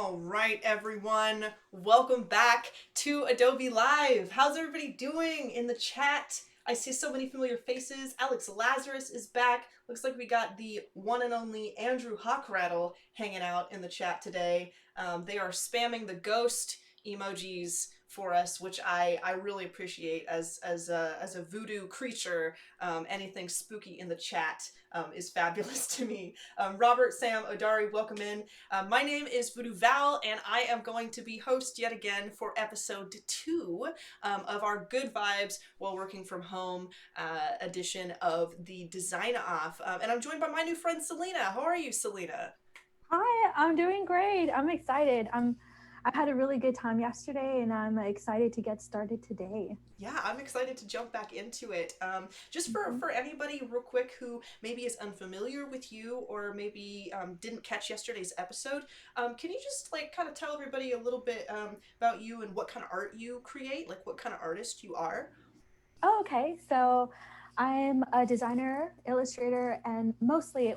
All right, everyone. Welcome back to Adobe Live. How's everybody doing in the chat? I see so many familiar faces. Alex Lazarus is back. Looks like we got the one and only Andrew Hockrattle hanging out in the chat today. They are spamming the ghost emojis for us, which I really appreciate as a voodoo creature. Anything spooky in the chat is fabulous to me. Robert, Sam, Odari, welcome in. My name is VooDoo Val, and I am going to be host yet again for episode 2 of our Good Vibes While Working From Home edition of the Design Off. And I'm joined by my new friend Selina. How are you, Selina? Hi, I'm doing great. I'm excited. I had a really good time yesterday, and I'm excited to get started today. Yeah, I'm excited to jump back into it. Just Mhm. for anybody real quick who maybe is unfamiliar with you or maybe didn't catch yesterday's episode, can you just like kind of tell everybody a little bit about you and what kind of art you create, like what kind of artist you are? Oh, okay. So I'm a designer, illustrator, and mostly,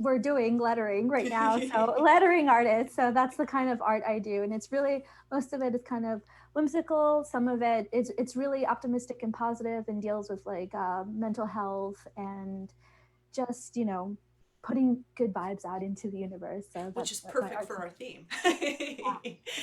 we're doing lettering right now. So lettering artist. So that's the kind of art I do, and it's really most of it is kind of whimsical. Some of it's really optimistic and positive, and deals with like mental health and just putting good vibes out into the universe. So Which is that's my perfect art. for our theme. Yeah.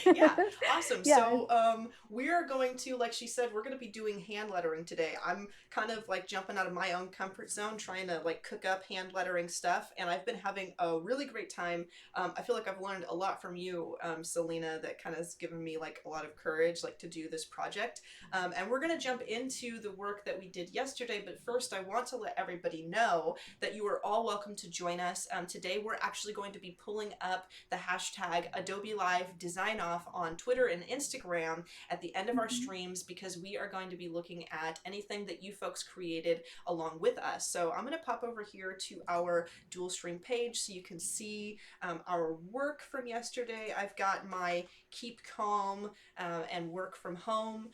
Yeah, awesome. Yes. So, we're going to, like she said, we're going to be doing hand lettering today. I'm kind of like jumping out of my own comfort zone, trying to like cook up hand lettering stuff, and I've been having a really great time. I feel like I've learned a lot from you, Selena, that kind of has given me like a lot of courage, like to do this project. And we're going to jump into the work that we did yesterday, but first, I want to let everybody know that you are all welcome to join us. Today, we're actually going to be pulling up the hashtag Adobe Live Design Off on Twitter and Instagram at the end of our Mhm. streams because we are going to be looking at anything that you folks created along with us. So I'm going to pop over here to our dual stream page so you can see our work from yesterday. I've got my keep calm and work from home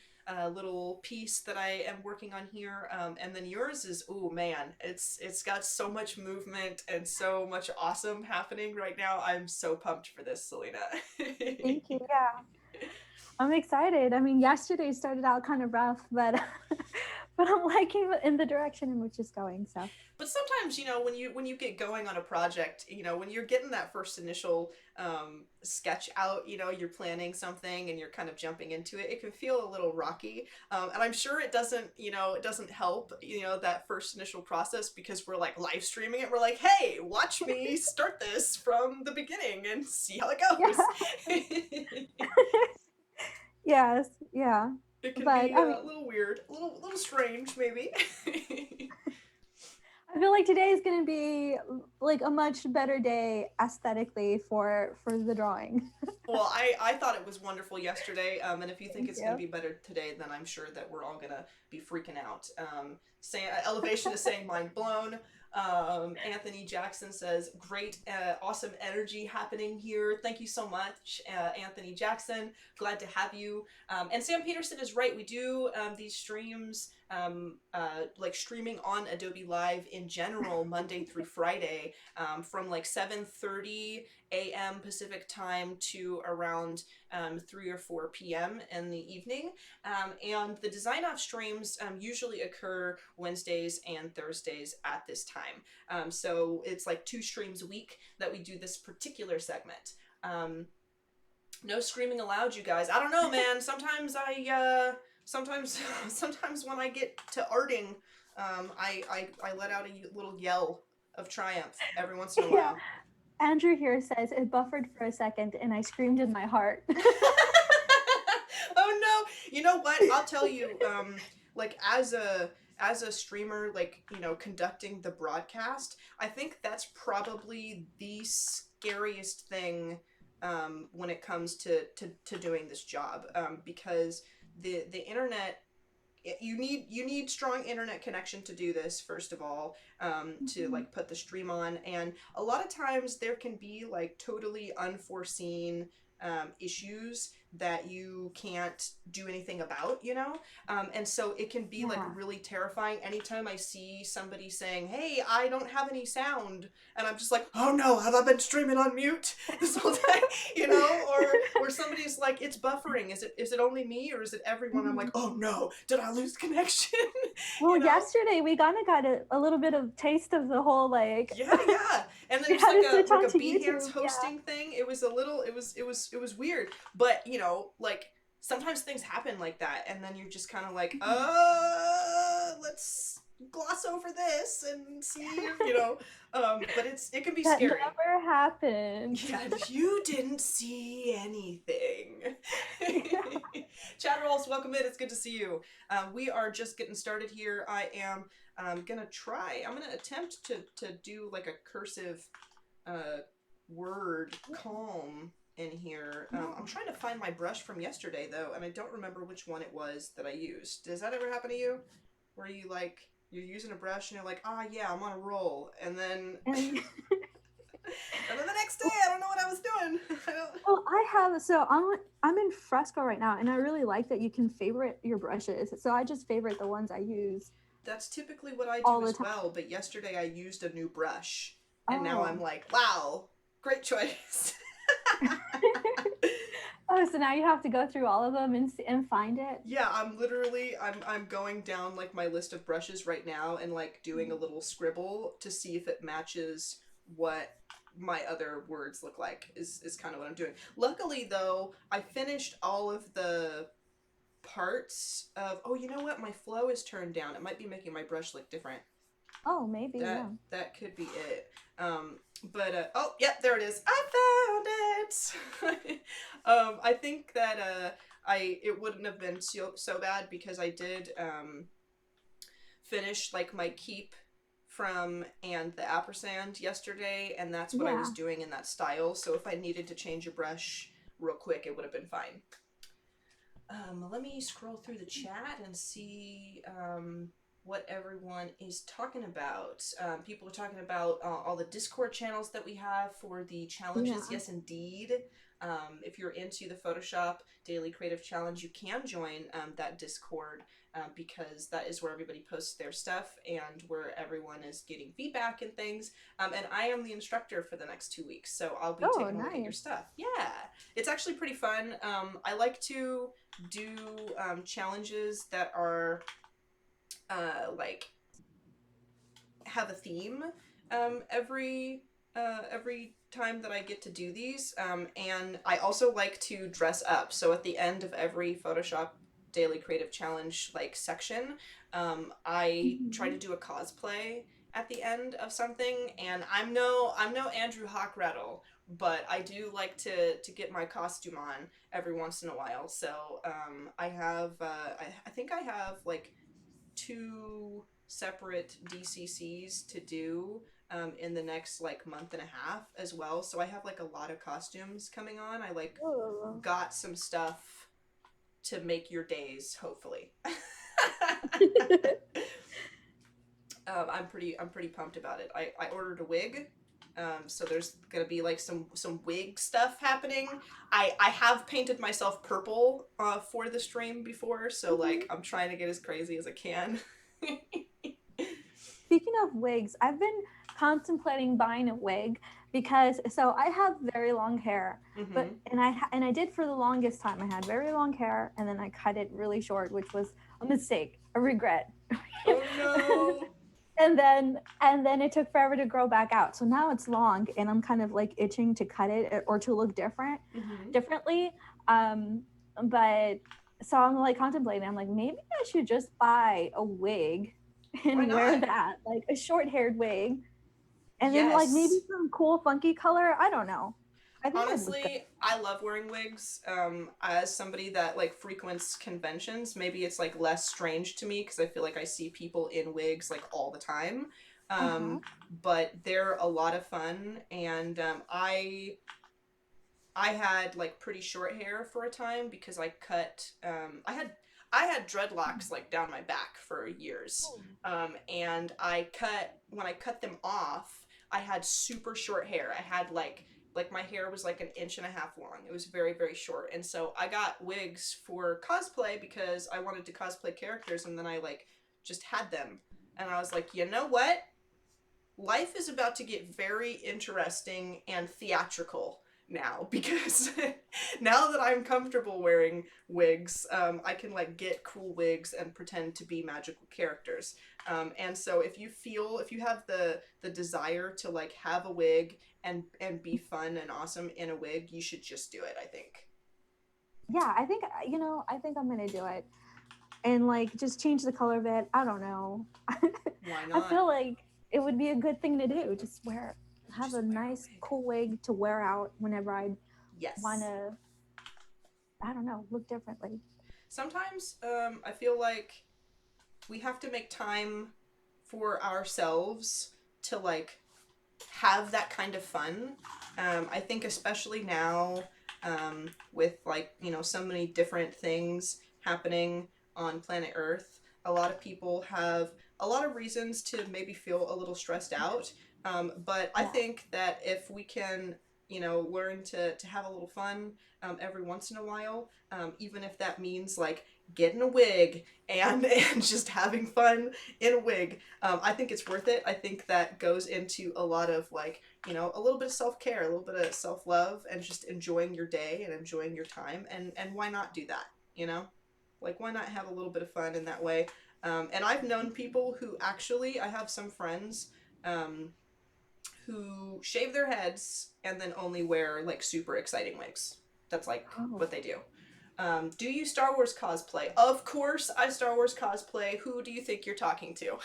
little piece that I am working on here, and then yours is, oh man, it's got so much movement and so much awesome happening right now. I'm so pumped for this, Selena. Thank you. Yeah. I'm excited. I mean, yesterday started out kind of rough, but but I'm liking in the direction in which it's going. So But sometimes, when you get going on a project, when you're getting that first initial sketch out, you're planning something and you're kind of jumping into it, it can feel a little rocky. And I'm sure it doesn't help, that first initial process because we're like live streaming it. We're like, hey, watch me start this from the beginning and see how it yeah. goes. Yes. Yeah. It can But be I mean, a little weird, a little strange, maybe. I feel like today is going to be like a much better day aesthetically for the drawing. Well, I thought it was wonderful yesterday, and if you think Thank it's going to you. be better today, then I'm sure that we're all going to be freaking out. Elevation is saying mind blown. Anthony Jackson says, great, awesome energy happening here. Thank you so much, Anthony Jackson. Glad to have you. And Sam Peterson is right. We do these streams, like streaming on Adobe Live in general, Monday through Friday, from like 7:30 a.m. Pacific time to around 3 or 4 p.m. in the evening. And the design off streams usually occur Wednesdays and Thursdays at this time. So it's like 2 streams a week that we do this particular segment. No screaming allowed, you guys. I don't know, man. Sometimes sometimes when I get to arting, I let out a little yell of triumph every once in a Yeah. while. Andrew here says it buffered for a second and I screamed in my heart. Oh no. You know what? I'll tell you, like as a streamer, like, conducting the broadcast, I think that's probably the scariest thing when it comes to doing this job. Because the internet, you need strong internet connection to do this, first of all, to Mhm. like put the stream on, and a lot of times there can be like totally unforeseen issues that you can't do anything about, you know? And so it can be like Yeah. really terrifying anytime I see somebody saying, hey, I don't have any sound. And I'm just like, oh no, have I been streaming on mute this whole time? You know? Or somebody's like, it's buffering. Is it only me or is it everyone? I'm like, Mhm. oh no, did I lose connection? Well, You know? yesterday we kind of got a little bit of taste of the whole like Yeah, yeah. And we there's had like to a switch on to Behance YouTube. Yeah. hosting thing. It was a little it was weird. But, you know, like sometimes things happen like that and then you're just kind of like, Mhm. let's gloss over this and see, you know. But it can be That scary. never happened. Yeah, you didn't see anything. Yeah. Chat rolls, welcome in. It's good to see you. We are just getting started here. I am I'm gonna attempt to do like a cursive word calm in here. I'm trying to find my brush from yesterday though, and I don't remember which one it was that I used. Does that ever happen to you? Where you like you're using a brush and you're like, ah, yeah, I'm on a roll, and then And and then the next day I don't know what I was doing. I don't... well, I have so I'm in Fresco right now, and I really like that you can favorite your brushes. So I just favorite the ones I use That's typically what I all do the as time. well, but yesterday I used a new brush, and now I'm Oh. like, wow, great choice. Oh, so now you have to go through all of them and find it. Yeah, I'm going down like my list of brushes right now and like doing a little scribble to see if it matches what my other words look like is kind of what I'm doing. Luckily though, I finished all of the parts of oh, you know what? My flow is turned down. It might be making my brush look different. Oh, maybe, yeah. That could be it. But oh, yep, there it is. I found it. I think that it wouldn't have been so bad because I did finish like my keep from and the ampersand yesterday, and that's what I was Yeah. doing in that style. So if I needed to change a brush real quick, it would have been fine. Let me scroll through the chat and see what everyone is talking about. People are talking about all the Discord channels that we have for the challenges. Yeah. Yes, indeed. If you're into the Photoshop Daily Creative Challenge, you can join that Discord because that is where everybody posts their stuff and where everyone is getting feedback and things. And I am the instructor for the next 2 weeks, so I'll be Oh, taking a look at your nice. stuff. Yeah, it's actually pretty fun. I like to do challenges that are like have a theme every time that I get to do these, and I also like to dress up. So at the end of every Photoshop Daily Creative Challenge like section, I try to Mhm. do a cosplay at the end of something, and I'm no Andrew Hockrattle, but I do like to get my costume on every once in a while. So I have I think I have like 2 separate DCCs to do in the next like month and a half as well. So I have like a lot of costumes coming on. I like Oh. got some stuff to make your days, hopefully. I'm pretty pumped about it. I ordered a wig. So there's gonna be like some wig stuff happening. I have painted myself purple for the stream before, so like Mhm. I'm trying to get as crazy as I can. Speaking of wigs, I've been contemplating buying a wig because so I have very long hair, but Mm-hmm. and I did for the longest time. I had very long hair and then I cut it really short, which was a mistake, a regret. Oh no. And then it took forever to grow back out. So now it's long and I'm kind of like itching to cut it or to look Mm-hmm. differently. Um, but so I'm like contemplating. I'm like, maybe I should just buy a wig Why and wear not? that, like a short-haired wig, and then like maybe Yes. some cool funky color. I don't know. I think I'd look good. Honestly, I love wearing wigs. As somebody that like frequents conventions, maybe it's like less strange to me because I feel like I see people in wigs like all the time. Uh-huh. But they're a lot of fun, and I had like pretty short hair for a time because I cut I had dreadlocks like down my back for years. And I cut when I cut them off, I had super short hair. I had like like my hair was like an inch and a half long. It was very, very short. And so I got wigs for cosplay because I wanted to cosplay characters, and then I like just had them. And I was like, you know what? Life is about to get very interesting and theatrical now, because now that I'm comfortable wearing wigs, I can like get cool wigs and pretend to be magical characters. And so if you have the desire to like have a wig and be fun and awesome in a wig, you should just do it, I think. Yeah, I think, I think I'm gonna do it, and like just change the color of it. I don't know. Why I not? feel like it would be a good thing to do. Just have Just a wear a nice, wig. cool wig to wear out whenever I want Yes. to, I don't know, look differently. Sometimes I feel like we have to make time for ourselves to like have that kind of fun. I think especially now, with like, so many different things happening on planet Earth, a lot of people have a lot of reasons to maybe feel a little stressed out. But I Yeah. think that if we can, learn to have a little fun every once in a while, even if that means like getting a wig and just having fun in a wig, I think it's worth it. I think that goes into a lot of like, a little bit of self-care, a little bit of self-love, and just enjoying your day and enjoying your time. And why not do that, like why not have a little bit of fun in that way. And I've known people who actually, I have some friends um, who shave their heads and then only wear like super exciting wigs. That's like Oh. what they do. Do you Star Wars cosplay? Of course I Star Wars cosplay. Who do you think you're talking to?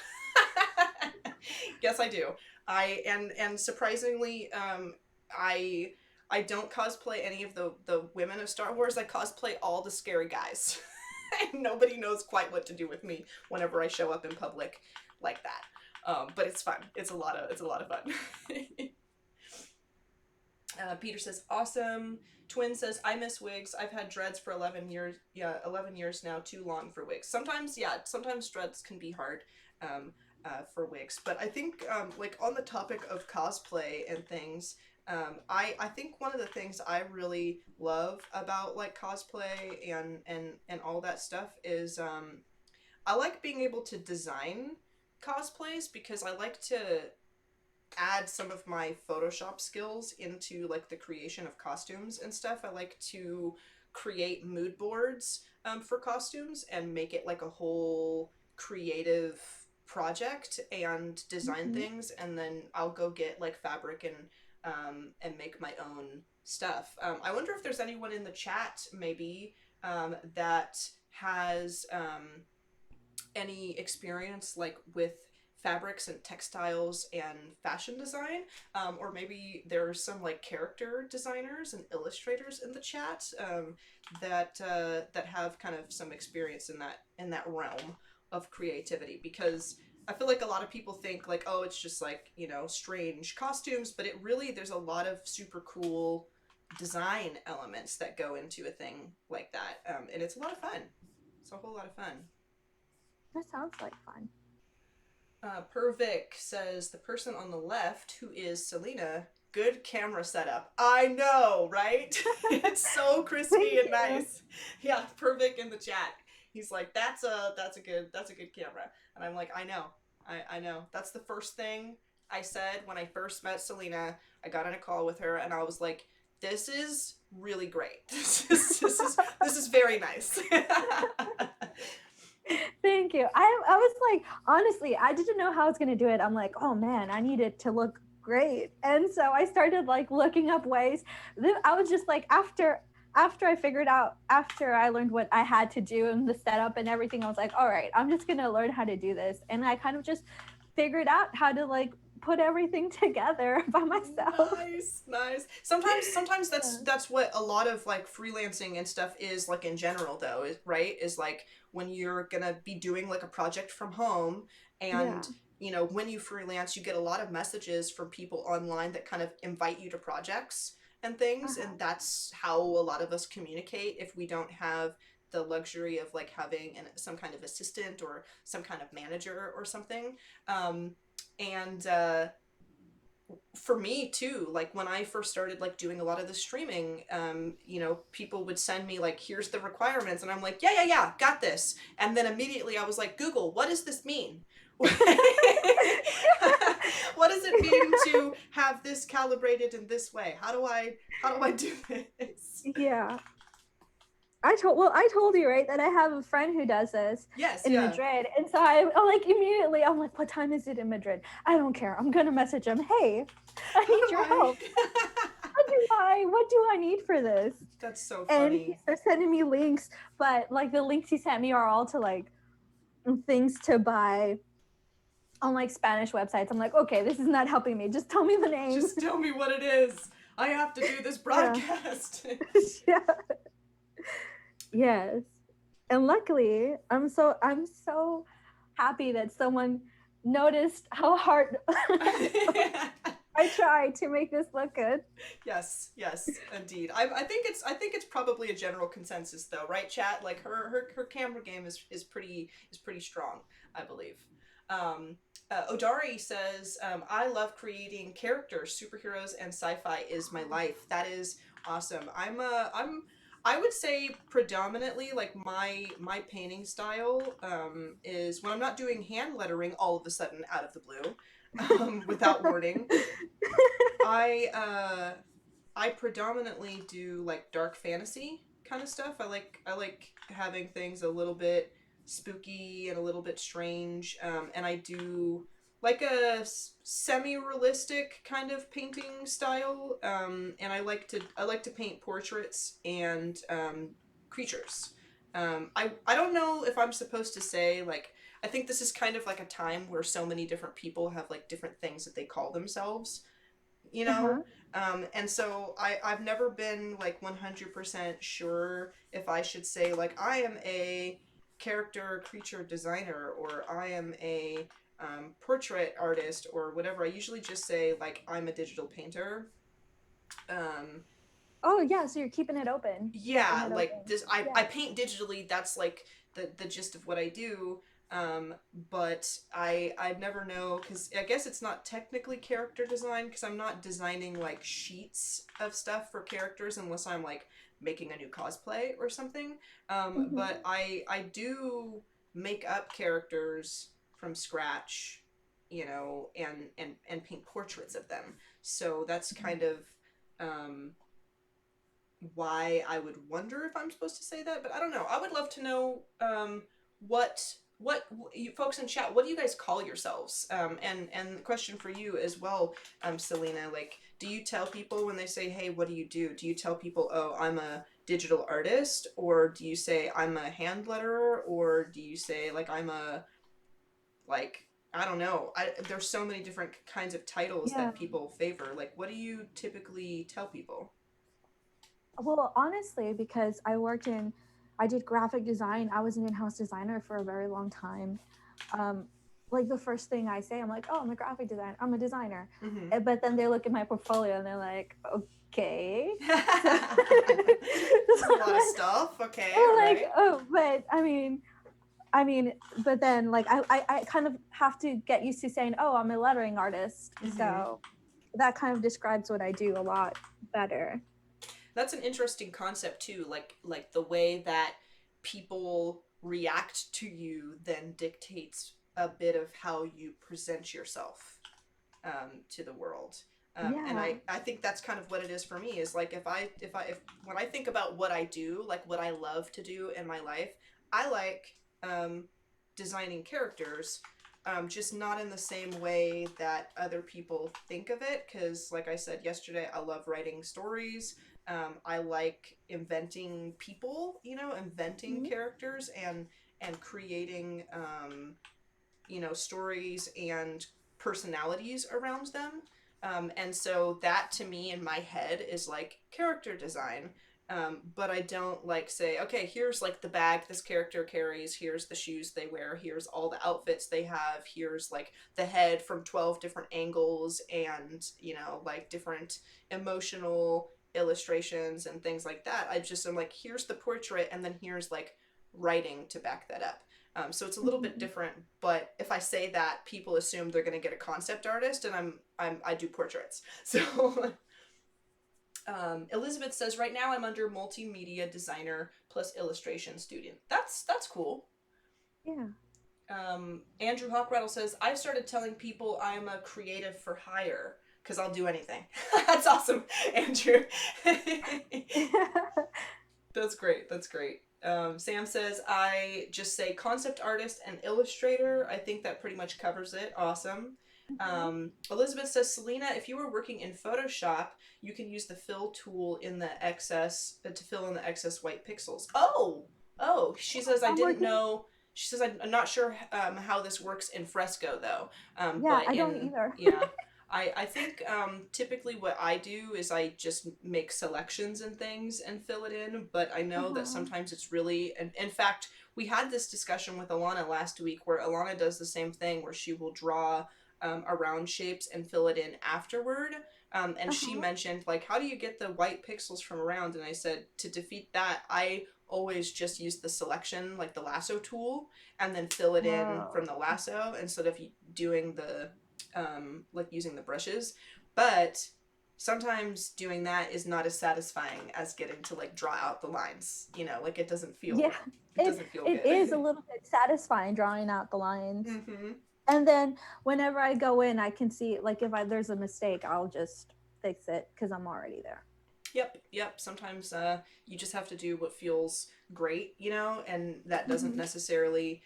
Yes, I do. And surprisingly, I I don't cosplay any of the women of Star Wars. I cosplay all the scary guys. And nobody knows quite what to do with me whenever I show up in public like that. But it's fun. It's a lot of fun. Peter says, awesome. Twin says, I miss wigs. I've had dreads for 11 years. Yeah, 11 years now. Too long for wigs. Sometimes, yeah, sometimes dreads can be hard for wigs. But I think, like, on the topic of cosplay and things, I think one of the things I really love about, like, cosplay and all that stuff is I like being able to design cosplays, because I like to add some of my Photoshop skills into like the creation of costumes and stuff. I like to create mood boards for costumes and make it like a whole creative project and design Mm-hmm. things, and then I'll go get like fabric and make my own stuff. I wonder if there's anyone in the chat maybe that has any experience like with fabrics and textiles and fashion design, or maybe there's some like character designers and illustrators in the chat, that have kind of some experience in that realm of creativity, because I feel like a lot of people think like, oh, it's just like, strange costumes, but it really, there's a lot of super cool design elements that go into a thing like that, and it's a lot of fun. It's a whole lot of fun. That sounds like fun. Pervic says, the person on the left, who is Selina, good camera setup. I know, right? It's so crispy Thank and you. nice. Yeah, Pervic in the chat. He's like, that's a good camera. And I'm like, I know. I know. That's the first thing I said when I first met Selina. I got on a call with her and I was like, this is really great. This is very nice. Thank you. I was like, honestly, I didn't know how I was going to do it. I'm like, oh man, I need it to look great. And so I started like looking up ways. Then I was just like, after I figured out, after I learned what I had to do and the setup and everything, I was like, all right, I'm just going to learn how to do this. And I kind of just figured out how to like put everything together by myself. Nice. Sometimes that's what a lot of like freelancing and stuff is like in general, though, right? Is like when you're gonna be doing like a project from home, Yeah. and when you freelance, you get a lot of messages from people online that kind of invite you to projects and things, Uh-huh. and that's how a lot of us communicate if we don't have the luxury of like having some kind of assistant or some kind of manager or something. And for me too, like when I first started like doing a lot of the streaming, you know, people would send me like, here's the requirements, and I'm like, yeah, yeah, yeah, got this. And then immediately I was like, Google, what does this mean? What does it mean to have this calibrated in this way? How do I do this? Yeah. I told you, right, that I have a friend who does this Yes, in yeah. Madrid. And so I'm like immediately I'm like, what time is it in Madrid? I don't care. I'm gonna message him. Hey, I How need do your I? help. What do I need for this? That's so And he funny. starts sending me links, but like the links he sent me are all to like things to buy on like Spanish websites. I'm like, okay, this is not helping me. Just tell me the name. Just tell me what it is. I have to do this Yeah. broadcast. Yeah. Yes. And luckily, I'm so happy that someone noticed how hard I tried to make this look good. Yes, yes, indeed. I think it's probably a general consensus though, right, chat? Like her camera game is pretty strong, I believe. Um, Odari says, I love creating characters, superheroes, and sci-fi is my life. That is awesome. I would say predominantly like my painting style is when I'm not doing hand lettering all of a sudden out of the blue, without warning. I predominantly do like dark fantasy kind of stuff. I like having things a little bit spooky and a little bit strange. And I do like a semi-realistic kind of painting style. And I like to paint portraits and creatures. I don't know if I'm supposed to say like I think this is kind of like a time where so many different people have like different things that they call themselves, you know. Uh-huh. And so I've never been like 100% sure if I should say like I am a character creature designer or I am a portrait artist or whatever. I usually just say like I'm a digital painter. um, Oh yeah, so you're keeping it open. Keeping yeah, it like open. this, I Yeah. paint digitally. That's like the gist of what I do. But I never know because I guess it's not technically character design because I'm not designing like sheets of stuff for characters unless I'm like making a new cosplay or something. But Hmm. I do make up characters from scratch, you know, and paint portraits of them. So that's kind of um why I would wonder if I'm supposed to say that, but I don't know. I would love to know what you folks in chat, what do you guys call yourselves? And the question for you as well, Selina, like, do you tell people when they say, "Hey, what do you do?" Do you tell people, "Oh, I'm a digital artist," or do you say, "I'm a hand letterer," or do you say, like, I'm a like I don't know. There's so many different kinds of titles Yeah. that people favor. Like, what do you typically tell people? Well, honestly, because I did graphic design. I was an in-house designer for a very long time. Um, like the first thing I say, I'm like, oh, I'm a graphic designer. I'm a designer. Mm-hmm. But then they look at my portfolio and they're like, okay. So, It's a so lot of stuff. Okay, all I'm like, right. oh, but I mean, but then like I kind of have to get used to saying, oh, I'm a lettering artist. Mm-hmm. So that kind of describes what I do a lot better. That's an interesting concept too. Like the way that people react to you then dictates a bit of how you present yourself to the world. And Yeah. I think that's kind of what it is for me. Is like if when I think about what I do, like what I love to do in my life, I like um, designing characters, just not in the same way that other people think of it. Because, like I said yesterday, I love writing stories. I like inventing people, you know, inventing Mhm. characters and creating, you know, stories and personalities around them. And so that to me in my head is like character design. But I don't like say, okay, here's like the bag this character carries, here's the shoes they wear, here's all the outfits they have, here's like the head from 12 different angles and, you know, like different emotional illustrations and things like that. I just am like, here's the portrait, and then here's like writing to back that up. So it's a little bit different, but if I say that, people assume they're going to get a concept artist, and I do portraits. So Elizabeth says, right now I'm under multimedia designer plus illustration student. That's cool. Yeah. Andrew Hawkrattle says, I've started telling people I'm a creative for hire because I'll do anything. That's awesome, Andrew. That's great. That's great. Sam says, I just say concept artist and illustrator. I think that pretty much covers it. Awesome. Elizabeth says, Selina, if you were working in Photoshop, you can use the fill tool in the excess to fill in the excess white pixels. Oh, she says, I didn't know. She says, I'm not sure how this works in Fresco, though. Yeah, But I don't either. yeah. I think typically what I do is I just make selections and things and fill it in, but I know that sometimes it's really, and in fact, we had this discussion with Alana last week where Alana does the same thing where she will draw around shapes and fill it in afterward. And she mentioned, like, how do you get the white pixels from around? And I said, to defeat that, I always just use the selection, like the lasso tool, and then fill it in from the lasso instead of doing the like using the brushes, but sometimes doing that is not as satisfying as getting to like draw out the lines. You know, like it doesn't feel it doesn't feel it good. is a little bit satisfying drawing out the lines. Mm-hmm. And then whenever I go in, I can see, like, if there's a mistake, I'll just fix it because I'm already there. Yep. Sometimes you just have to do what feels great, you know, and that doesn't necessarily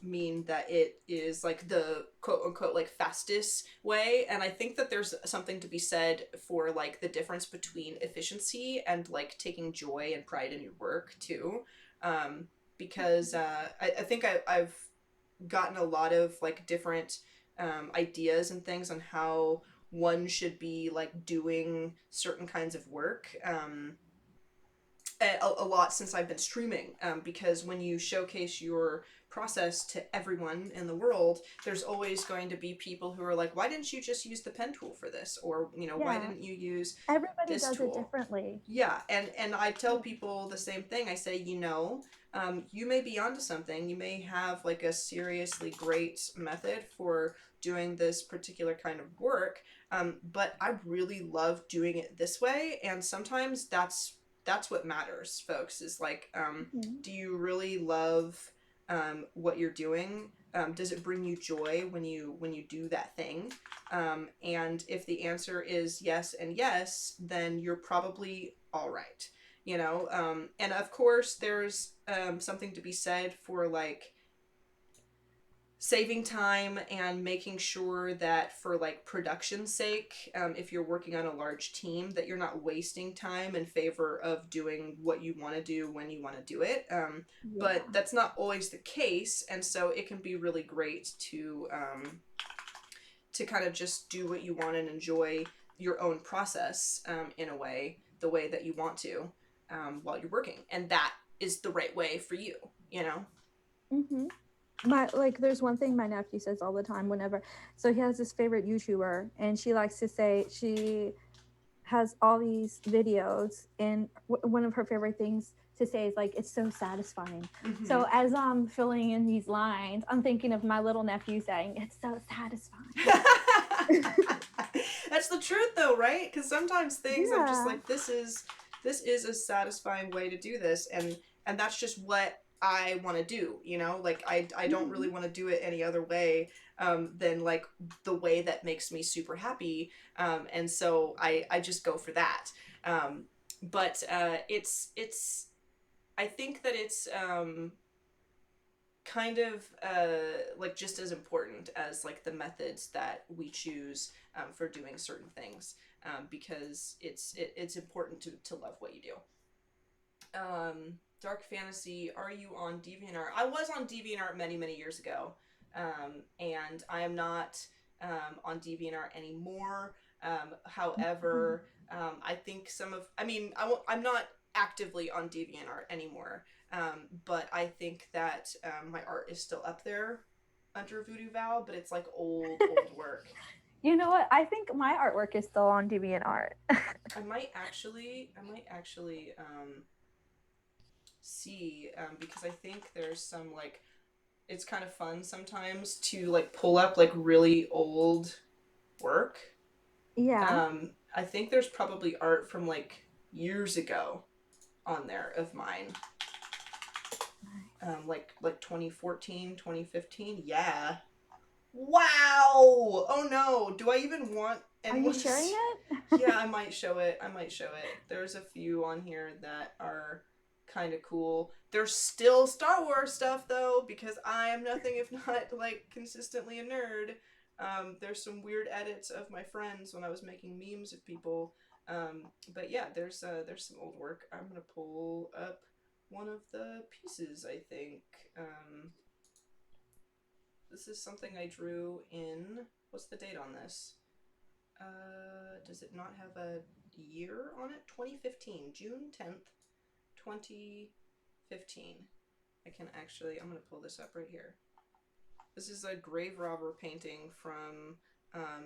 mean that it is like the quote unquote like fastest way. And I think that there's something to be said for like the difference between efficiency and like taking joy and pride in your work too. Because I think I've gotten a lot of like different ideas and things on how one should be like doing certain kinds of work a lot since I've been streaming, because when you showcase your process to everyone in the world, there's always going to be people who are like, why didn't you just use the pen tool for this, or you know, why didn't you use everybody this does tool? it differently. Yeah, and I tell people the same thing. I say, you know, you may be onto something. You may have like a seriously great method for doing this particular kind of work, but I really love doing it this way, and sometimes that's what matters, folks, is like, do you really love what you're doing? Does it bring you joy when you do that thing? And if the answer is yes and yes, then you're probably all right, you know. And of course there's something to be said for like saving time and making sure that for like production's sake, if you're working on a large team, that you're not wasting time in favor of doing what you want to do when you want to do it. But that's not always the case, and so it can be really great to kind of just do what you want and enjoy your own process in a way, the way that you want to, while you're working, and that is the right way for you, you know. There's one thing my nephew says all the time whenever, so he has this favorite YouTuber, and she likes to say she has all these videos, and one of her favorite things to say is like, it's so satisfying. So as I'm filling in these lines, I'm thinking of my little nephew saying, it's so satisfying. That's the truth though, right? Because sometimes things I'm just like, this is a satisfying way to do this, and that's just what I want to do, you know. Like I don't really want to do it any other way than like the way that makes me super happy, and so I just go for that. But it's I think that it's kind of like just as important as like the methods that we choose for doing certain things, because it's important to love what you do. Dark Fantasy, are you on DeviantArt? I was on DeviantArt many years ago, and I am not on DeviantArt anymore. However, I think I'm not actively on DeviantArt anymore, but I think that my art is still up there under VooDoo Val, but it's like old work. You know what? I think my artwork is still on DeviantArt. I might actually see, because I think there's some like it's kind of fun sometimes to like pull up like really old work. Yeah. I think there's probably art from like years ago on there of mine. Like 2014, 2015. Yeah. Wow. Oh no. Do I even want Are you anyone to sharing see? it? Yeah, I might show it. I might show it. There's a few on here that are kind of cool. There's still Star Wars stuff though, because I am nothing if not like consistently a nerd. There's some weird edits of my friends when I was making memes of people. But yeah, there's some old work. I'm gonna pull up one of the pieces. I think this is something I drew in. What's the date on this? Does it not have a year on it? 2015, June 10th, 2015. I'm going to pull this up right here. This is a grave robber painting from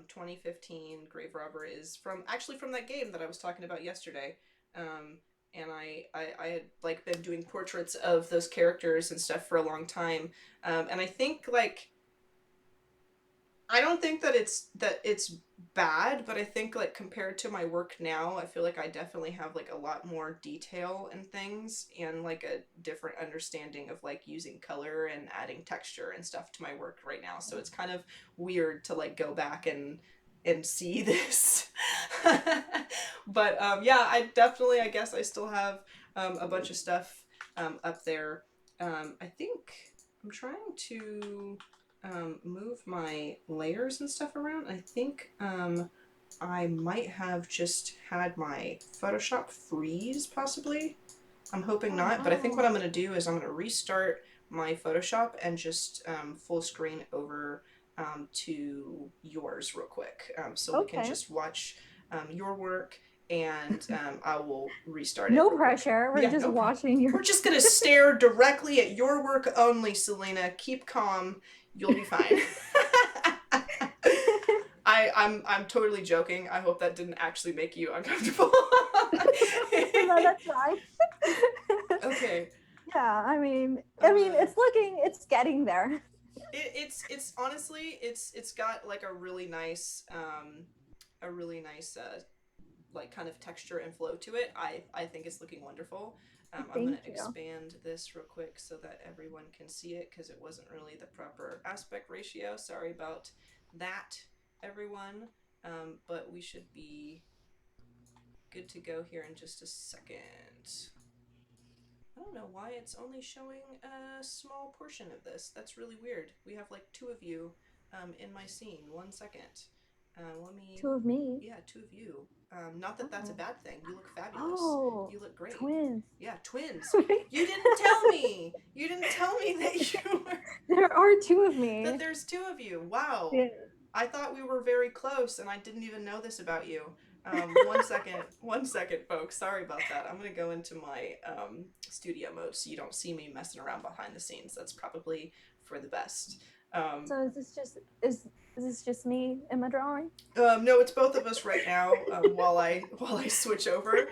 2015. Grave robber is actually from that game that I was talking about yesterday. And I had like been doing portraits of those characters and stuff for a long time. And I think like I don't think that it's bad, but I think like compared to my work now, I feel like I definitely have like a lot more detail and things and like a different understanding of like using color and adding texture and stuff to my work right now. So it's kind of weird to like go back and see this. But yeah, I guess I still have a bunch of stuff up there. I think I'm trying to move my layers and stuff around. I think I might have just had my Photoshop freeze, possibly. I'm hoping not, but I think what I'm going to do is I'm going to restart my Photoshop and just full screen over to yours real quick, so we can just watch your work, and I will restart it. No real pressure. quick. We're Yeah, just no watching your. We're just going to stare directly at your work only, Selina. Keep calm. You'll be fine. I'm totally joking. I hope that didn't actually make you uncomfortable. No, that's fine. Okay. Yeah, I mean, it's getting there. It's honestly it's got like a really nice like kind of texture and flow to it. I think it's looking wonderful. I'm going Thank to you. expand this real quick so that everyone can see it because it wasn't really the proper aspect ratio. Sorry about that, everyone. But we should be good to go here in just a second. I don't know why it's only showing a small portion of this. That's really weird. We have like two of you in my scene. 1 second. Let me. Two of me. Yeah, two of you. Not that that's a bad thing. You look fabulous. Oh, You look great. twins. Yeah, twins. You didn't tell me. You didn't tell me that you were. There are two of me. That there's two of you. Wow. Yeah. I thought we were very close, and I didn't even know this about you. 1 second, folks. Sorry about that. I'm gonna go into my studio mode so you don't see me messing around behind the scenes. That's probably for the best. So is this just me in my drawing? No, it's both of us right now. While I switch over,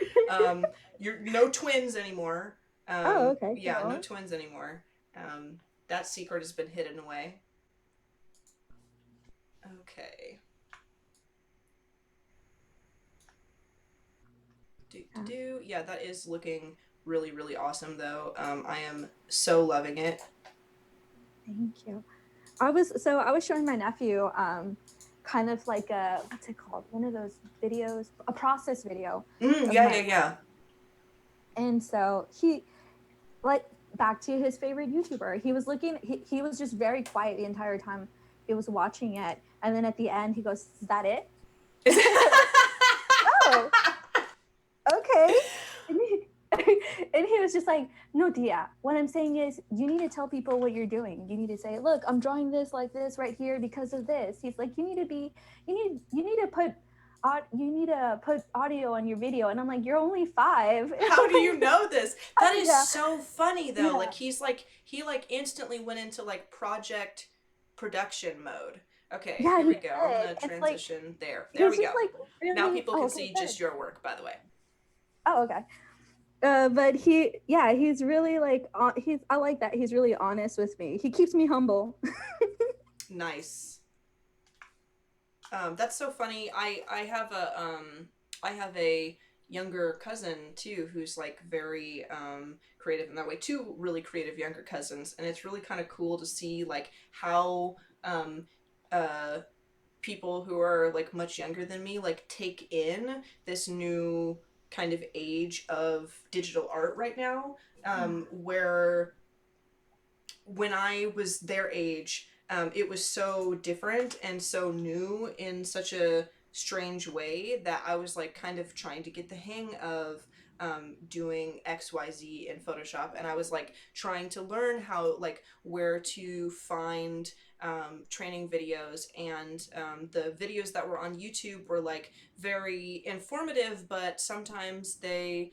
you're no twins anymore. Oh, okay. Yeah, Cool. no twins anymore. That secret has been hidden away. Okay. Yeah, that is looking really, really awesome though. I am so loving it. Thank you. I was showing my nephew kind of like a, what's it called? One of those videos, a process video. Yeah. And so he, like, back to his favorite YouTuber. He was looking, he was just very quiet the entire time he was watching it. And then at the end he goes, "Is that it?" Oh, okay. And he was just like, "No, Dia, what I'm saying is you need to tell people what you're doing. You need to say, look, I'm drawing this like this right here because of this." He's like, you need to put audio on your video. And I'm like, you're only 5. How do you know this? That is so funny though. Yeah. He instantly went into like project production mode. Okay, Yeah, here we he go. I'm gonna did. It's transition like, there. he There was we just go. like really, Now people can okay, see good. just your work, by the way. Oh, okay. But he's really like he's I like that he's really honest with me. He keeps me humble. Nice. That's so funny. I have a younger cousin too who's like very creative in that way. Two really creative younger cousins, and it's really kind of cool to see like how um, uh, people who are like much younger than me like take in this new kind of age of digital art right now, Yeah. where when I was their age, it was so different and so new in such a strange way that I was like kind of trying to get the hang of doing XYZ in Photoshop. And I was like trying to learn how, like, where to find training videos. And the videos that were on YouTube were like very informative, but sometimes they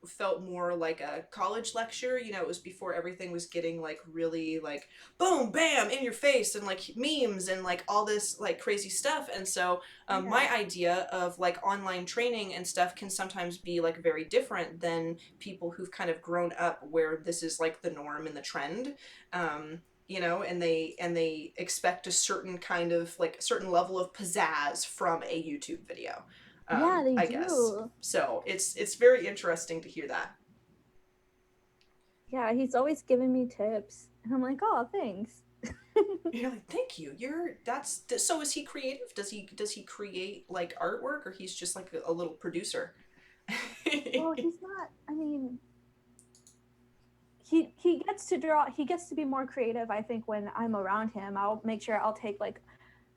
felt more like a college lecture. You know, it was before everything was getting like really like boom, bam, in your face and like memes and like all this like crazy stuff. And so Yeah. my idea of like online training and stuff can sometimes be like very different than people who've kind of grown up where this is like the norm and the trend. You know, and they expect a certain kind of like a certain level of pizzazz from a YouTube video. Yeah, they I guess. do. So it's very interesting to hear that. Yeah, he's always giving me tips. And I'm like, "Oh, thanks." You're like, thank you. You're that's so. Is he creative? Does he create like artwork, or he's just like a little producer? Well, he's not, I mean, he gets to draw, he gets to be more creative, I think, when I'm around him. I'll make sure I'll take like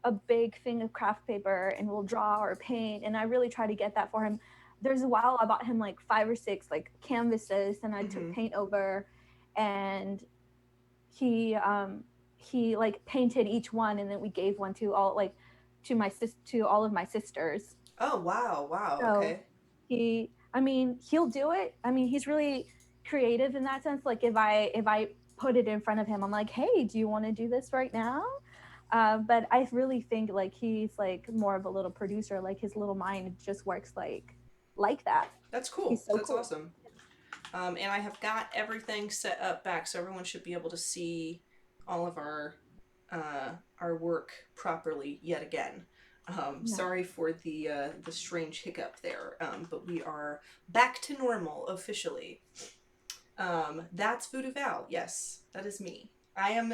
a big thing of craft paper and we'll draw or paint, and I really try to get that for him. There's a while I bought him like 5 or 6 like canvases and I took Mm-hmm. paint over, and he he like painted each one, and then we gave one to all like to all of my sisters. Oh wow, wow. So Okay. I mean, he'll do it. I mean, he's really creative in that sense. Like if I put it in front of him, I'm like, hey, do you want to do this right now? But I really think like he's like more of a little producer. Like his little mind just works like that. That's cool. He's so That's cool. awesome. And I have got everything set up back, so everyone should be able to see all of our work properly yet again. Yeah. Sorry for the strange hiccup there, but we are back to normal officially. That's VooDoo Val. Yes, that is me. I am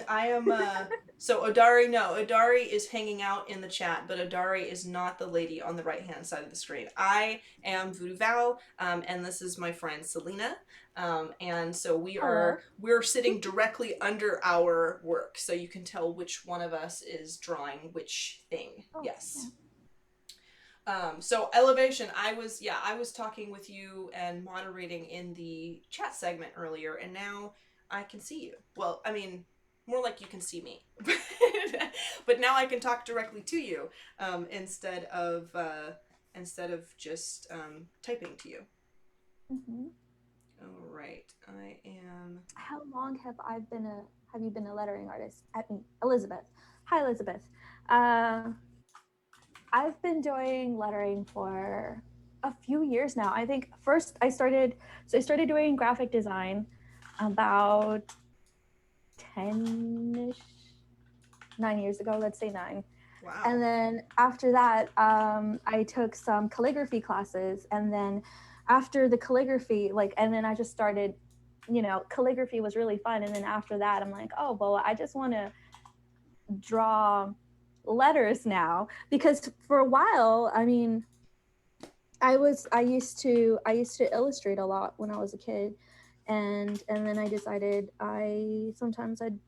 so Odari, no, Odari is hanging out in the chat, but Odari is not the lady on the right hand side of the screen. I am VooDoo Val, and this is my friend Selina. And so Hello. we're sitting directly under our work, so you can tell which one of us is drawing which thing. Oh, yeah. Yes. So elevation, I was talking with you and moderating in the chat segment earlier, and now I can see you. Well, I mean, more like you can see me, but now I can talk directly to you instead of just typing to you. Hmm. All right, I am. How long have you been a lettering artist? At me, Elizabeth. Hi, Elizabeth. Uh, I've been doing lettering for a few years now. I think first I started doing graphic design about 10ish, 9 years ago, let's say 9. And Wow. then after that, I took some calligraphy classes. And then after the calligraphy, like, and then I just started, calligraphy was really fun. And then after that, I'm like, oh, well, I just want to draw letters now, because for a while, I mean, I used to illustrate a lot when I was a kid, and then I decided I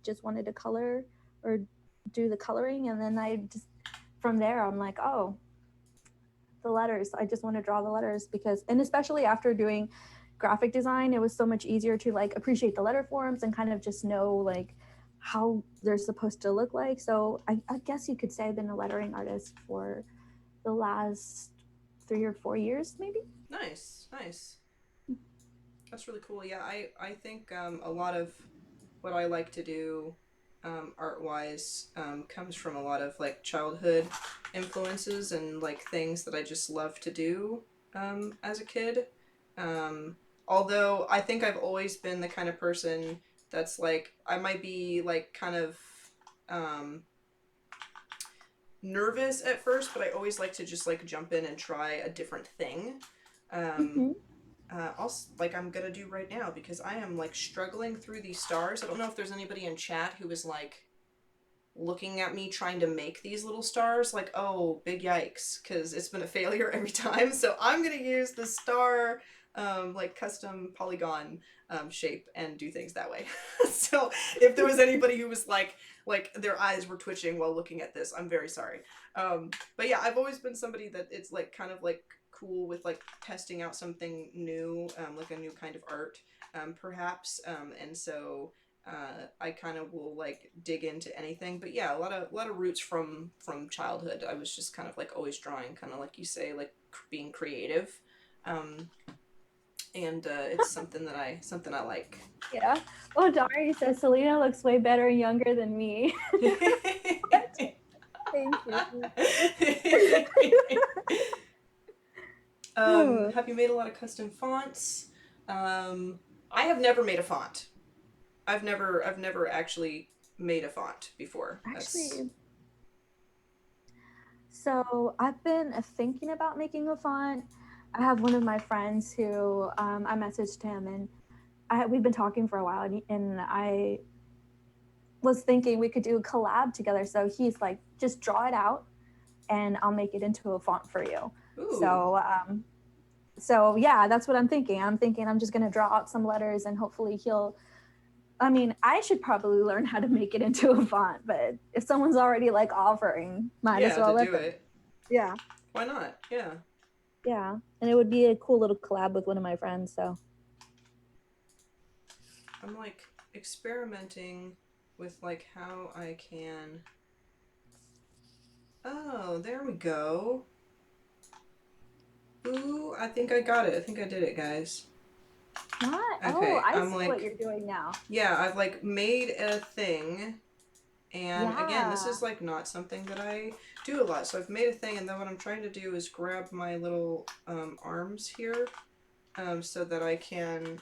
just wanted to color or do the coloring, and then I just from there I'm like, oh, the letters, I just want to draw the letters, because, and especially after doing graphic design, it was so much easier to like appreciate the letter forms and kind of just know like how they're supposed to look like. So I guess you could say I've been a lettering artist for the last 3 or 4 years, maybe. Nice, nice. That's really cool. Yeah, I think a lot of what I like to do art wise comes from a lot of like childhood influences and like things that I just love to do as a kid. Um, Although I think I've always been the kind of person that's like, I might be like kind of um, nervous at first, but I always like to just like jump in and try a different thing. Um, Hmm. also, like I'm gonna do right now because I am like struggling through these stars. I don't know if there's anybody in chat who is like looking at me trying to make these little stars, like, oh, big yikes, because it's been a failure every time. So I'm gonna use the star like custom polygon shape and do things that way. So if there was anybody who was like their eyes were twitching while looking at this, I'm very sorry. But yeah, I've always been somebody that it's like kind of like cool with like testing out something new, like a new kind of art, perhaps. And so I kind of will like dig into anything. But yeah, a lot of roots from childhood. I was just kind of like always drawing, kind of like you say, like being creative, um, and it's something I like. Yeah. Oh, Dari says Selena looks way better and younger than me. What? Thank you. Oh, Have you made a lot of custom fonts? I have never made a font. I've never actually made a font before. That's actually, so I've been thinking about making a font. I have one of my friends who I messaged him and we've been talking for a while and I was thinking we could do a collab together. So he's like, just draw it out and I'll make it into a font for you. ooh. So yeah, that's what I'm thinking. I'm thinking I'm just gonna draw out some letters and hopefully he'll. I mean, I should probably learn how to make it into a font, but if someone's already like offering, might as Yeah, well to let do them. it. Yeah, Why not? Yeah. yeah, and it would be a cool little collab with one of my friends. So I'm like experimenting with like how I can. Oh, there we go. Ooh, I think I got it. I think I did it, guys. what? Oh, Okay, I I'm see what like, you're doing now. yeah, I've like made a thing. And again, this Yeah. is like not something that I do a lot. So I've made a thing, and then what I'm trying to do is grab my little arms here, so that I can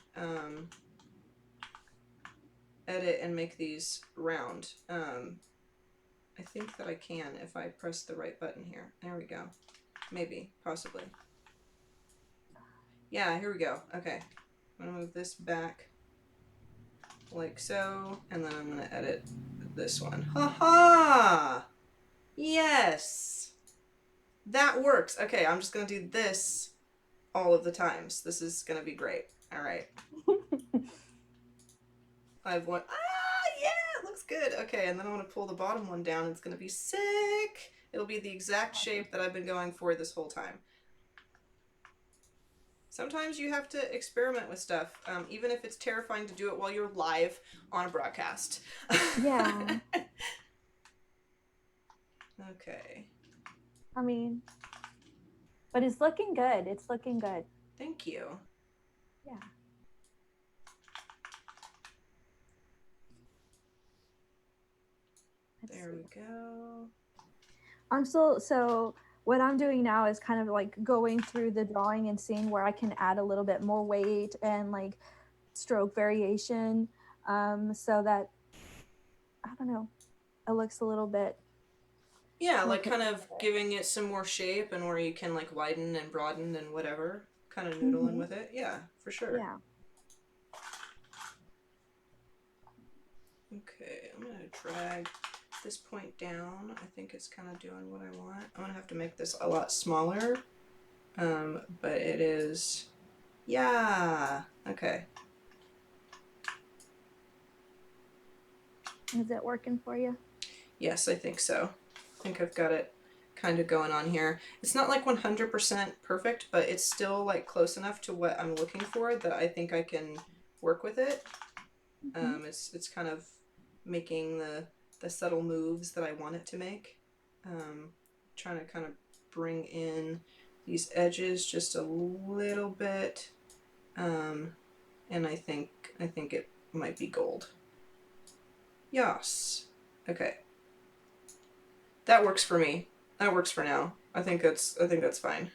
edit and make these round. I think that I can if I press the right button here. There we go. Maybe, possibly. Yeah, here we go. Okay. I'm gonna move this back like so, and then I'm gonna edit this one. Haha! Yes! That works. Okay, I'm just gonna do this all of the times. This is gonna be great. Alright. I have one. Ah, yeah, it looks good. Okay, and then I'm gonna pull the bottom one down. It's gonna be sick. It'll be the exact shape that I've been going for this whole time. Sometimes you have to experiment with stuff, even if it's terrifying to do it while you're live on a broadcast. Yeah. Okay. I mean, but it's looking good. It's looking good. Thank you. Yeah. There we go. I'm still so what I'm doing now is kind of like going through the drawing and seeing where I can add a little bit more weight and like stroke variation, so that I don't know, it looks a little bit Yeah, more like put kind of together. giving it some more shape and where you can like widen and broaden and whatever. Kind of noodling Mm-hmm. with it. Yeah, for sure. Yeah. Okay, I'm gonna drag this point down. I think it's kind of doing what I want. I'm gonna have to make this a lot smaller. But it is, yeah, okay. Is it working for you? Yes, I think so. I think I've got it kind of going on here. It's not like 100% perfect, but it's still like close enough to what I'm looking for that I think I can work with it. Mm-hmm. It's kind of making the subtle moves that I want it to make. Trying to kind of bring in these edges just a little bit, and I think it might be gold. Yes. Okay. That works for me. That works for now. I think that's fine.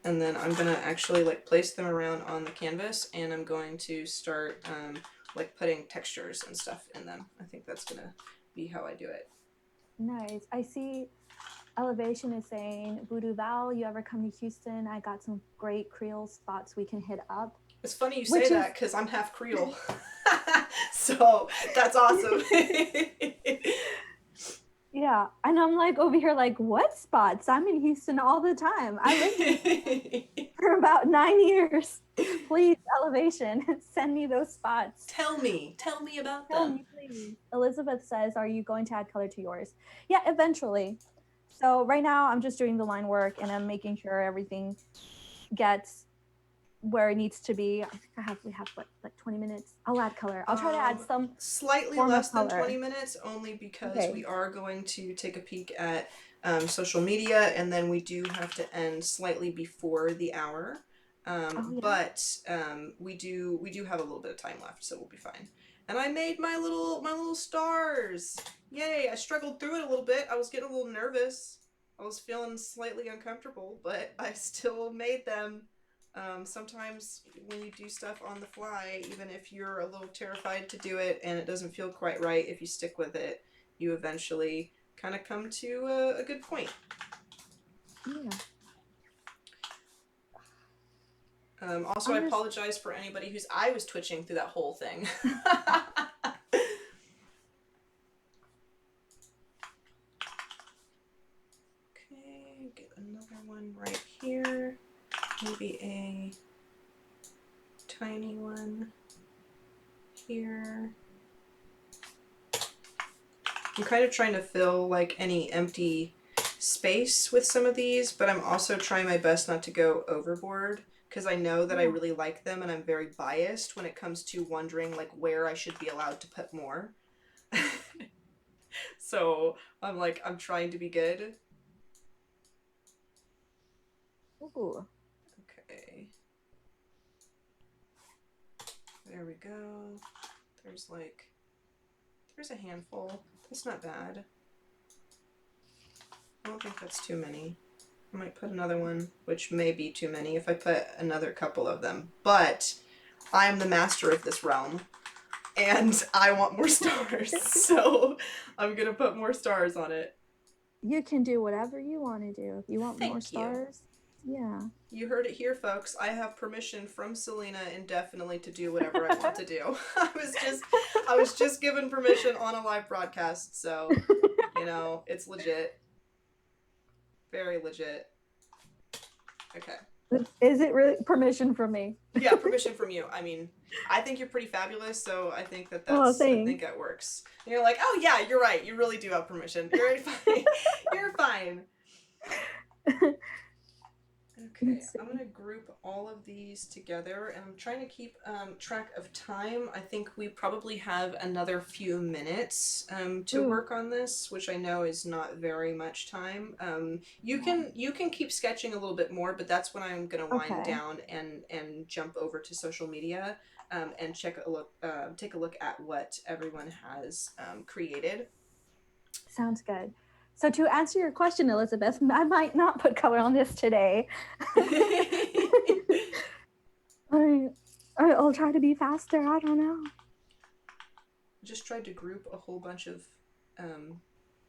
And then I'm gonna actually like place them around on the canvas, and I'm going to start like putting textures and stuff in them. I think that's gonna be how I do it. Nice. I see Elevation is saying, VooDoo Val, you ever come to Houston? I got some great Creole spots we can hit up. It's funny you say Which is that because I'm half Creole. So that's awesome. yeah. And I'm like over here like, what spots? I'm in Houston all the time. I lived in Houston for about 9 years. Please, Elevation, send me those spots. Tell me about Tell them. me, please. Elizabeth says, are you going to add color to yours? Yeah, eventually. So right now I'm just doing the line work and I'm making sure everything gets where it needs to be. I think we have what, like 20 minutes. I'll add color. I'll try to add some slightly less than 20 minutes, only because we are going to take a peek at social media, and then we do have to end slightly before the hour. But we do have a little bit of time left, so we'll be fine. And I made my little stars. Yay! I struggled through it a little bit. I was getting a little nervous. I was feeling slightly uncomfortable, but I still made them. Sometimes when you do stuff on the fly, even if you're a little terrified to do it and it doesn't feel quite right, if you stick with it, you eventually kind of come to a good point. Yeah. Also, I apologize for anybody whose eye was twitching through that whole thing. Okay, get another one right here. Maybe a tiny one here. I'm kind of trying to fill like any empty space with some of these, but I'm also trying my best not to go overboard because I know that I really like them and I'm very biased when it comes to wondering like where I should be allowed to put more. So I'm trying to be good. Ooh. Okay. There we go. There's a handful. That's not bad. I don't think that's too many. I might put another one, which may be too many if I put another couple of them. But I am the master of this realm, and I want more stars, so I'm gonna put more stars on it. You can do whatever you want to do. If you want more stars, yeah. You heard it here, folks. I have permission from Selina indefinitely to do whatever I want to do. I was just given permission on a live broadcast, so it's legit. Very legit. Okay. Is it really permission from me? Yeah, permission from you. I mean, I think you're pretty fabulous, so I think I think that works. And you're like, oh yeah, you're right. You really do have permission. You're fine. You're fine. Okay, I'm gonna group all of these together, and I'm trying to keep track of time. I think we probably have another few minutes to work on this, which I know is not very much time. You can keep sketching a little bit more, but that's when I'm gonna wind down and jump over to social media and take a look at what everyone has created. Sounds good. So to answer your question, Elizabeth, I might not put color on this today. I'll try to be faster. I don't know. Just tried to group a whole bunch of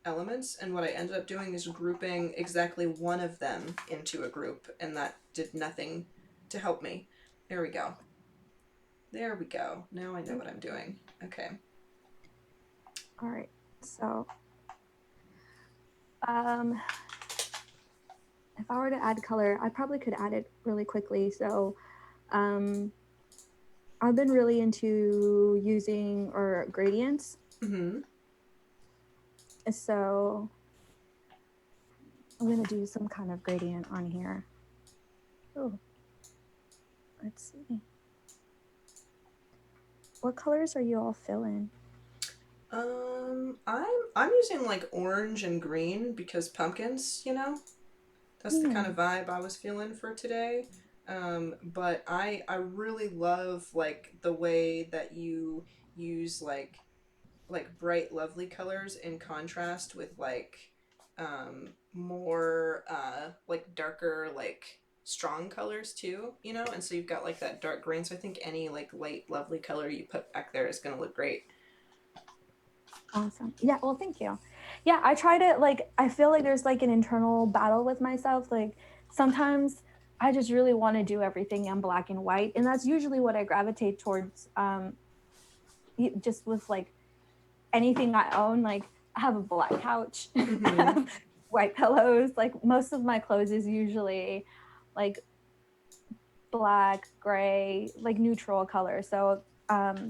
elements, and what I ended up doing is grouping exactly one of them into a group, and that did nothing to help me. There we go. There we go. Now I know what I'm doing. Okay. All right. So if I were to add color, I probably could add it really quickly. So I've been really into using gradients. Mm-hmm. So I'm going to do some kind of gradient on here. Oh, let's see. What colors are you all filling? I'm using like orange and green because pumpkins, that's the kind of vibe I was feeling for today. But I really love like the way that you use like bright lovely colors in contrast with like more like darker like strong colors too, you know, and so you've got like that dark green. So I think any like light, lovely color you put back there is gonna look great. Awesome. Yeah, well, thank you. Yeah, I try to like I feel like there's like an internal battle with myself. Like sometimes I just really want to do everything in black and white, and that's usually what I gravitate towards just with like anything I own. Like I have a black couch, I Mm-hmm. have white pillows. Like most of my clothes is usually like black, gray, like neutral color. So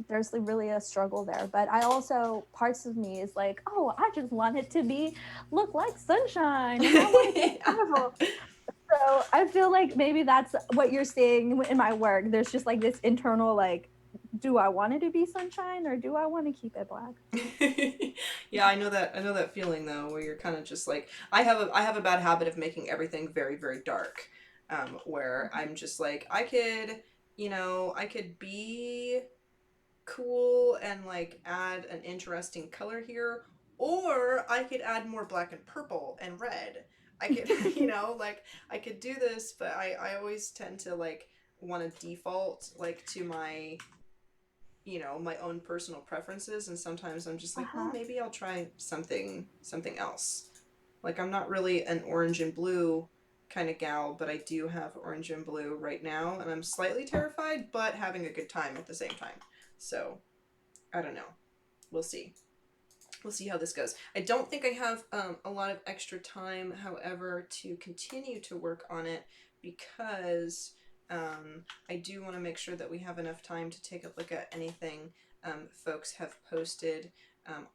there's like really a struggle there. But I also parts of me is like, oh, I just want it to be look like sunshine, and I want to be colorful. So I feel like maybe that's what you're seeing in my work. There's just like this internal like, do I want it to be sunshine or do I want to keep it black? Yeah, I know that. I know that feeling though, where you're kind of just like I have a bad habit of making everything very very dark, where I'm just like I could, you know, I could be cool and like add an interesting color here, or I could add more black and purple and red. I could, you know, like I could do this, but I always tend to like want to default like to my, you know, my own personal preferences, and sometimes I'm just like, well, Uh-huh. maybe I'll try something else. Like I'm not really an orange and blue kind of gal, but I do have orange and blue right now, and I'm slightly terrified but having a good time at the same time. So I don't know. We'll see. We'll see how this goes. I don't think I have a lot of extra time, however, to continue to work on it because I do want to make sure that we have enough time to take a look at anything folks have posted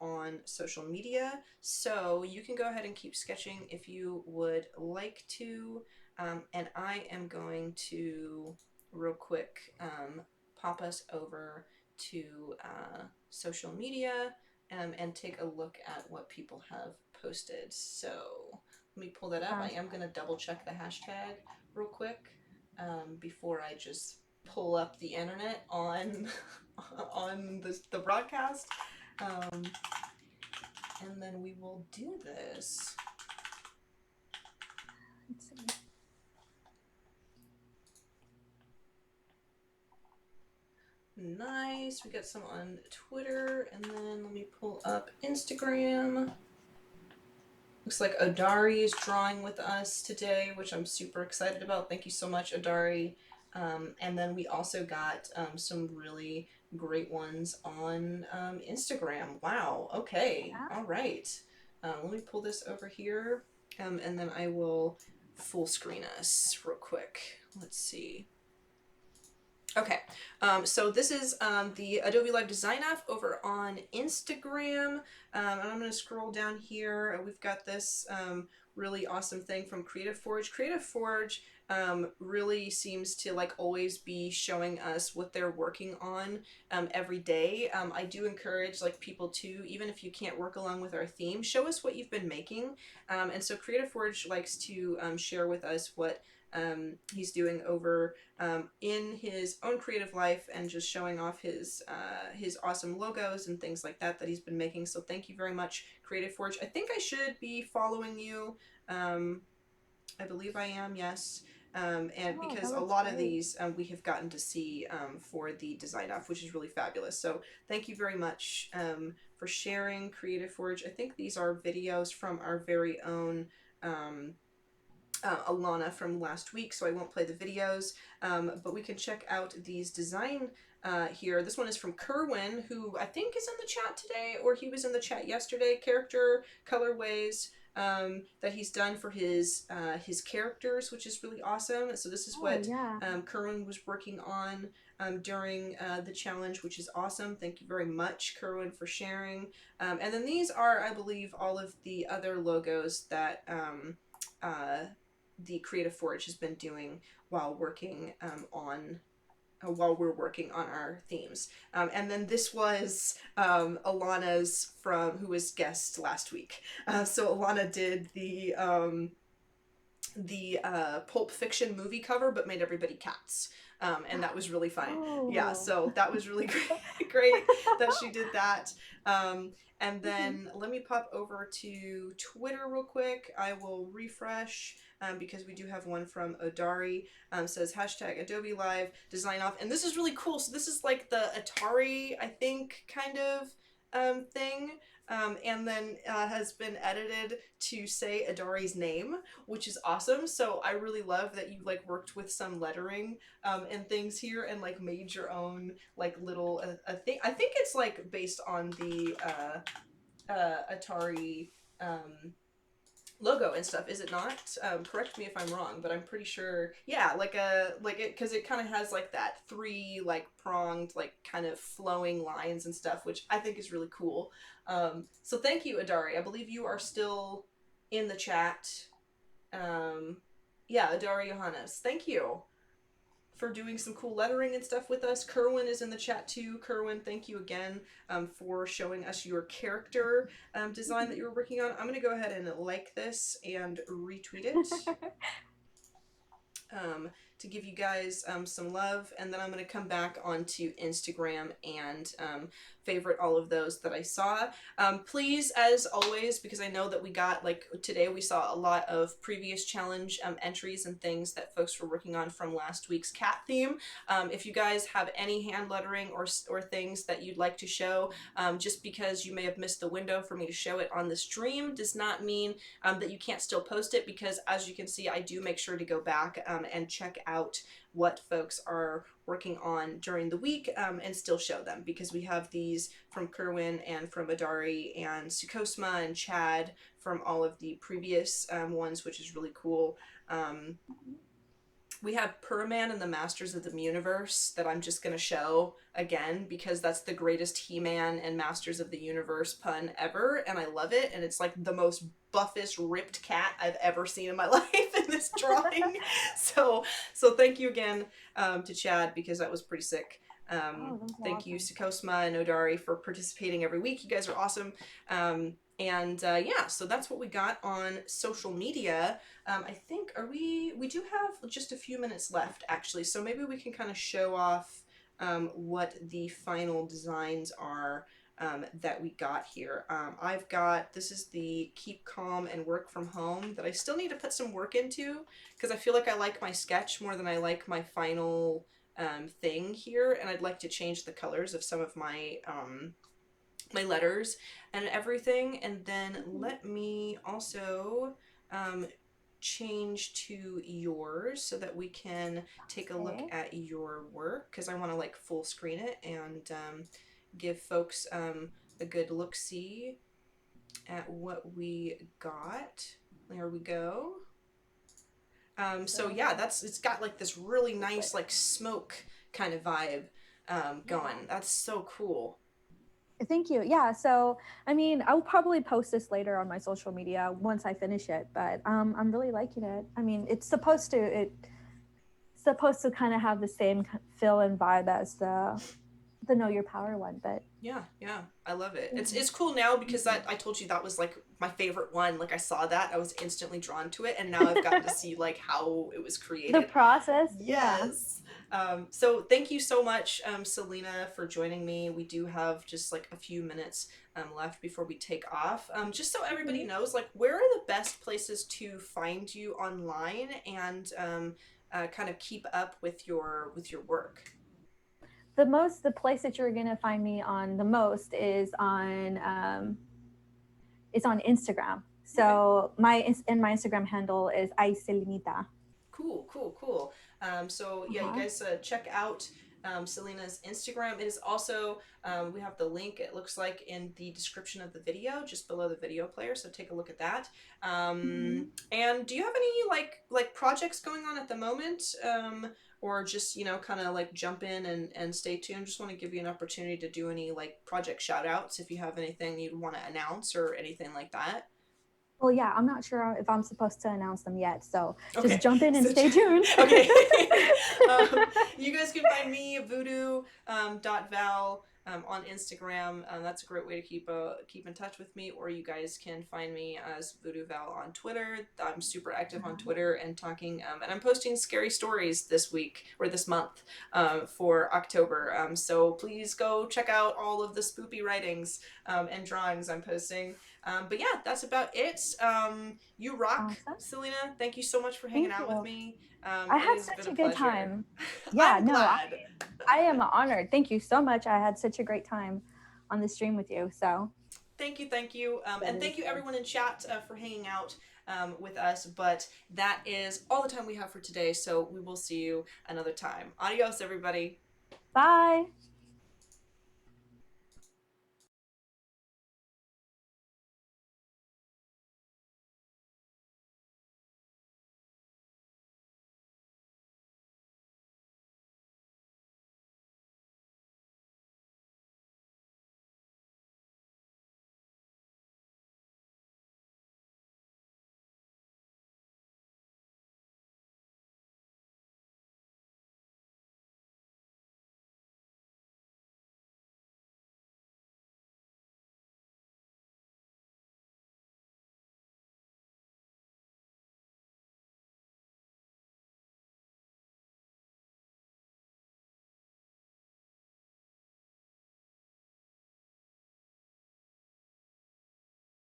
on social media. So you can go ahead and keep sketching if you would like to. And I am going to, real quick, pop us over to social media and take a look at what people have posted. So let me pull that up. I Sounds am going to double check the hashtag real quick before I just pull up the internet on on the broadcast. Um, and then we will do this. let's see. Nice. We got some on Twitter, and then let me pull up Instagram. Looks like Adari is drawing with us today, which I'm super excited about. Thank you so much, Adari. And then we also got some really great ones on Instagram. Wow. Okay. Yeah. All right. Let me pull this over here, and then I will full screen us real quick. Let's see. Okay, so this is the Adobe Live Design app over on Instagram, and I'm going to scroll down here. We've got this really awesome thing from Creative Forge. Creative Forge really seems to like always be showing us what they're working on every day. I do encourage like people to, even if you can't work along with our theme, show us what you've been making. And so Creative Forge likes to share with us what he's doing over in his own creative life and just showing off his awesome logos and things like that he's been making. So thank you very much, Creative Forge. I think I should be following you. I believe I am, yes. And Oh, because that a looks lot of great. these we have gotten to see for the design off, which is really fabulous. So thank you very much for sharing, Creative Forge. I think these are videos from our very own Alana from last week, so I won't play the videos, but we can check out these design here. This one is from Kerwin, who I think is in the chat today, or he was in the chat yesterday. Character colorways that he's done for his characters, which is really awesome. So this is Oh, what yeah. Kerwin was working on during the challenge, which is awesome. Thank you very much, Kerwin, for sharing. And then these are, I believe, all of the other logos that the Creative Forge has been doing while working on while we're working on our themes. And then this was Alana's from who was guest last week. So Alana did the Pulp Fiction movie cover, but made everybody cats. And that was really funny. Oh. Yeah, so that was really great that she did that. And then let me pop over to Twitter real quick. I will refresh because we do have one from Odari. Says hashtag Adobe Live design off. And this is really cool. So this is like the Atari, I think, kind of thing. And then has been edited to say Adari's name, which is awesome. So I really love that you like worked with some lettering and things here and like made your own like little thing. I think it's like based on the Atari logo and stuff, is it not? Correct me if I'm wrong, but I'm pretty sure. Yeah, like it, because it kind of has like that three like pronged like kind of flowing lines and stuff, which I think is really cool. So thank you, Adari. I believe you are still in the chat. Yeah, Adari Johannes, thank you for doing some cool lettering and stuff with us. Kerwin is in the chat too. Kerwin, thank you again for showing us your character design that you were working on. I'm going to go ahead and like this and retweet it. To give you guys some love, and then I'm going to come back onto Instagram and favorite all of those that I saw. Please, as always, because I know that we got, like today we saw a lot of previous challenge entries and things that folks were working on from last week's cat theme. If you guys have any hand lettering or things that you'd like to show, just because you may have missed the window for me to show it on the stream does not mean that you can't still post it, because as you can see, I do make sure to go back and check out what folks are working on during the week and still show them, because we have these from Kerwin and from Adari and Sukosma and Chad from all of the previous ones, which is really cool. We have Perman and the Masters of the Universe that I'm just going to show again because that's the greatest He-Man and Masters of the Universe pun ever, and I love it, and it's like the most buffest ripped cat I've ever seen in my life in this drawing. so thank you again to Chad, because that was pretty sick. Thank you Sukosma and Odari for participating every week. You guys are awesome. Yeah, so that's what we got on social media. I think, we do have just a few minutes left actually, so maybe we can kind of show off what the final designs are that we got here. I've got, this is the Keep Calm and Work From Home that I still need to put some work into, because I feel like I like my sketch more than I like my final thing here, and I'd like to change the colors of some of my my letters and everything. And then let me also change to yours so that we can take a look at your work, because I want to like full screen it and give folks a good look-see at what we got. There we go. So yeah, it's got like this really nice like smoke kind of vibe going. That's so cool. Thank you. Yeah, so I mean, I'll probably post this later on my social media once I finish it, but I'm really liking it. I mean, it's supposed to kind of have the same feel and vibe as the Know Your Power one, but yeah, I love it. It's cool now because that, I told you that was like my favorite one. Like I saw that, I was instantly drawn to it, and now I've gotten to see like how it was created. The process. Yes. So thank you so much, Selina, for joining me. We do have just like a few minutes left before we take off. Just so everybody knows, like, where are the best places to find you online and kind of keep up with your work? The place that you're gonna find me on the most is on Instagram. So my Instagram handle is iSelinita. Cool. So yeah, you guys check out Selina's Instagram. It is also, we have the link, it looks like, in the description of the video, just below the video player, so take a look at that. And do you have any like projects going on at the moment? Or just, you know, kind of like jump in and stay tuned? Just want to give you an opportunity to do any like project shout outs if you have anything you'd want to announce or anything like that. Well, yeah, I'm not sure if I'm supposed to announce them yet, so just jump in and stay tuned. Okay. You guys can find me, VooDoo Val on Instagram. That's a great way to keep in touch with me. Or you guys can find me as VooDoo Val on Twitter. I'm super active on Twitter and talking, and I'm posting scary stories this week or this month for October. So please go check out all of the spoopy writings and drawings I'm posting. But yeah, that's about it. You rock, Awesome. Selina. Thank you so much for hanging Thank out with you. me. I It had has been such a a good pleasure. time. Yeah, I'm no, glad. I am honored. Thank you so much. I had such a great time on the stream with you. So Thank you, thank you. that And is thank you good. everyone in chat for hanging out with us. But that is all the time we have for today. So we will see you another time. Adios, everybody. Bye.